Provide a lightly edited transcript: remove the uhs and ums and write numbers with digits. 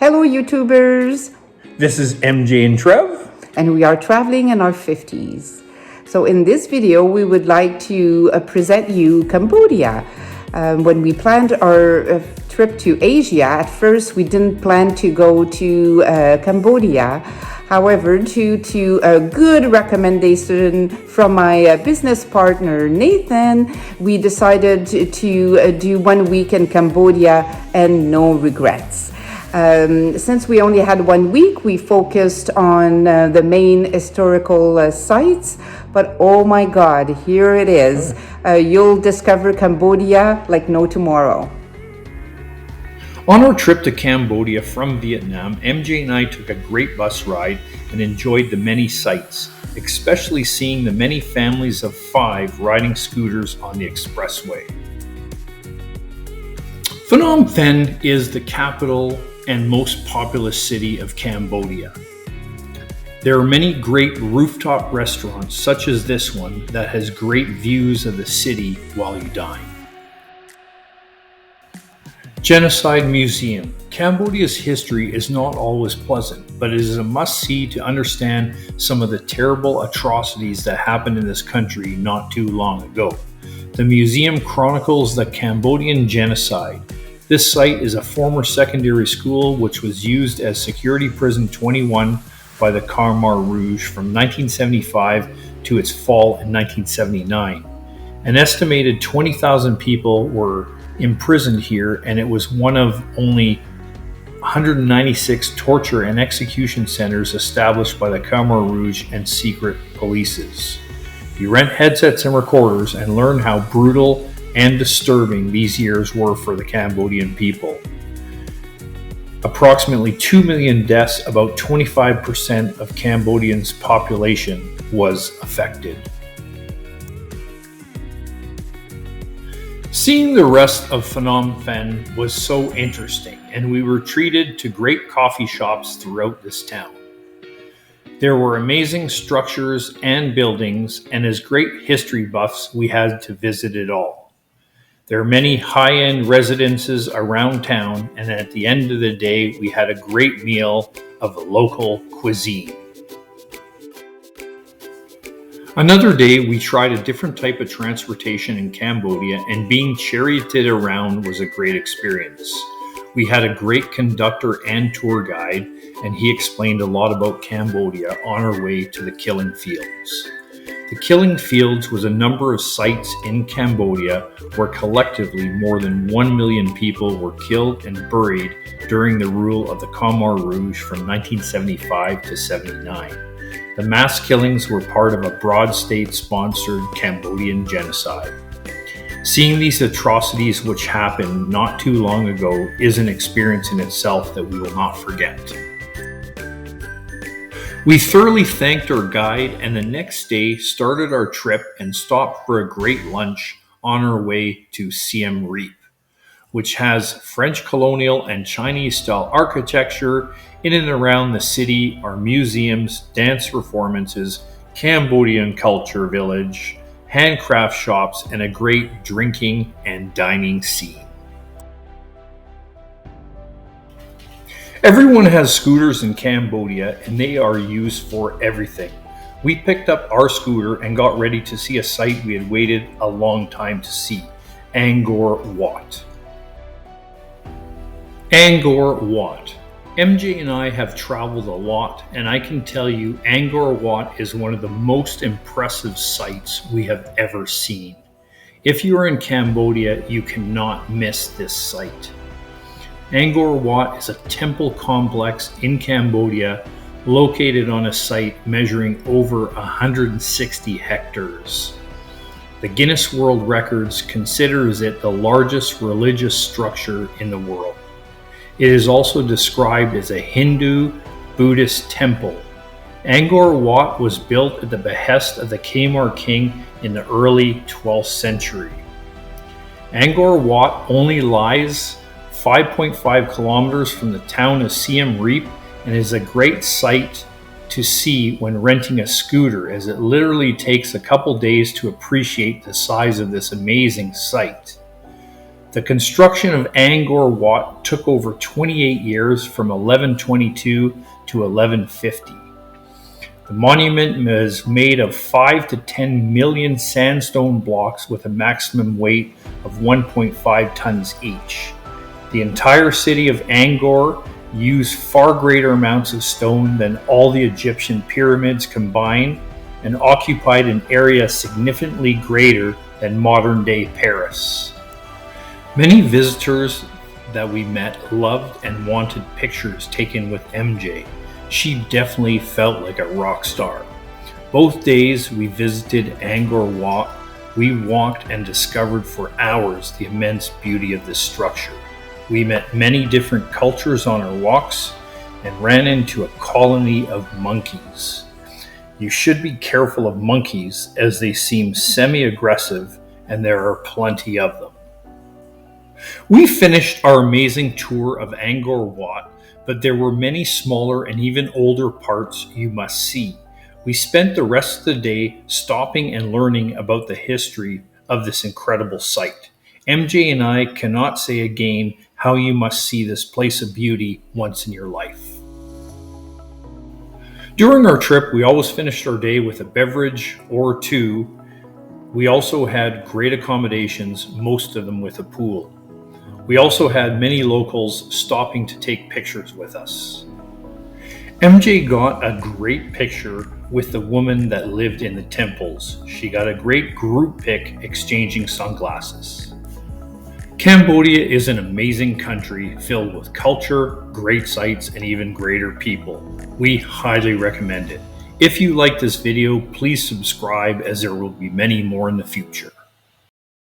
Hello, YouTubers! This is Mj&Trev. And we are traveling in our 50s. So in this video, we would like to present you Cambodia. When we planned our trip to Asia, at first we didn't plan to go to Cambodia. However, due to a good recommendation from my business partner, Nathan, we decided to do 1 week in Cambodia and no regrets. Since we only had 1 week, we focused on the main historical sites, but oh my God, here it is. You'll discover Cambodia like no tomorrow. On our trip to Cambodia from Vietnam, MJ and I took a great bus ride and enjoyed the many sights, especially seeing the many families of 5 riding scooters on the expressway. Phnom Penh is the capital and most populous city of Cambodia. There are many great rooftop restaurants such as this one that has great views of the city while you dine. Genocide Museum. Cambodia's history is not always pleasant, but it is a must-see to understand some of the terrible atrocities that happened in this country not too long ago. The museum chronicles the Cambodian genocide. This site is a former secondary school which was used as Security Prison 21 by the Khmer Rouge from 1975 to its fall in 1979. An estimated 20,000 people were imprisoned here, and it was one of only 196 torture and execution centers established by the Khmer Rouge and secret polices. You rent headsets and recorders and learn how brutal and disturbing these years were for the Cambodian people. Approximately 2 million deaths, about 25% of Cambodians' population was affected. Seeing the rest of Phnom Penh was so interesting, and we were treated to great coffee shops throughout this town. There were amazing structures and buildings, and as great history buffs, we had to visit it all. There are many high-end residences around town, and at the end of the day, we had a great meal of the local cuisine. Another day, we tried a different type of transportation in Cambodia, and being charioted around was a great experience. We had a great conductor and tour guide, and he explained a lot about Cambodia on our way to the Killing Fields. The Killing Fields was a number of sites in Cambodia where collectively more than 1 million people were killed and buried during the rule of the Khmer Rouge from 1975 to 79. The mass killings were part of a broad state-sponsored Cambodian genocide. Seeing these atrocities which happened not too long ago is an experience in itself that we will not forget. We thoroughly thanked our guide, and the next day started our trip and stopped for a great lunch on our way to Siem Reap, which has French colonial and Chinese-style architecture. In and around the city are museums, dance performances, Cambodian culture village, handcraft shops, and a great drinking and dining scene. Everyone has scooters in Cambodia, and they are used for everything. We picked up our scooter and got ready to see a site we had waited a long time to see, Angkor Wat. Angkor Wat. MJ and I have traveled a lot, and I can tell you Angkor Wat is one of the most impressive sights we have ever seen. If you are in Cambodia, you cannot miss this site. Angkor Wat is a temple complex in Cambodia located on a site measuring over 160 hectares. The Guinness World Records considers it the largest religious structure in the world. It is also described as a Hindu-Buddhist temple. Angkor Wat was built at the behest of the Khmer king in the early 12th century. Angkor Wat only lies 5.5 kilometers from the town of Siem Reap and is a great sight to see when renting a scooter, as it literally takes a couple days to appreciate the size of this amazing site. The construction of Angkor Wat took over 28 years from 1122 to 1150. The monument is made of 5 to 10 million sandstone blocks with a maximum weight of 1.5 tons each. The entire city of Angkor used far greater amounts of stone than all the Egyptian pyramids combined and occupied an area significantly greater than modern-day Paris. Many visitors that we met loved and wanted pictures taken with MJ. She definitely felt like a rock star. Both days we visited Angkor Wat, we walked and discovered for hours the immense beauty of this structure. We met many different cultures on our walks and ran into a colony of monkeys. You should be careful of monkeys as they seem semi-aggressive and there are plenty of them. We finished our amazing tour of Angkor Wat, but there were many smaller and even older parts you must see. We spent the rest of the day stopping and learning about the history of this incredible site. MJ and I cannot say again how you must see this place of beauty once in your life. During our trip, we always finished our day with a beverage or two. We also had great accommodations, most of them with a pool. We also had many locals stopping to take pictures with us. MJ got a great picture with the woman that lived in the temples. She got a great group pic exchanging sunglasses. Cambodia is an amazing country filled with culture, great sights, and even greater people. We highly recommend it. If you like this video, please subscribe as there will be many more in the future.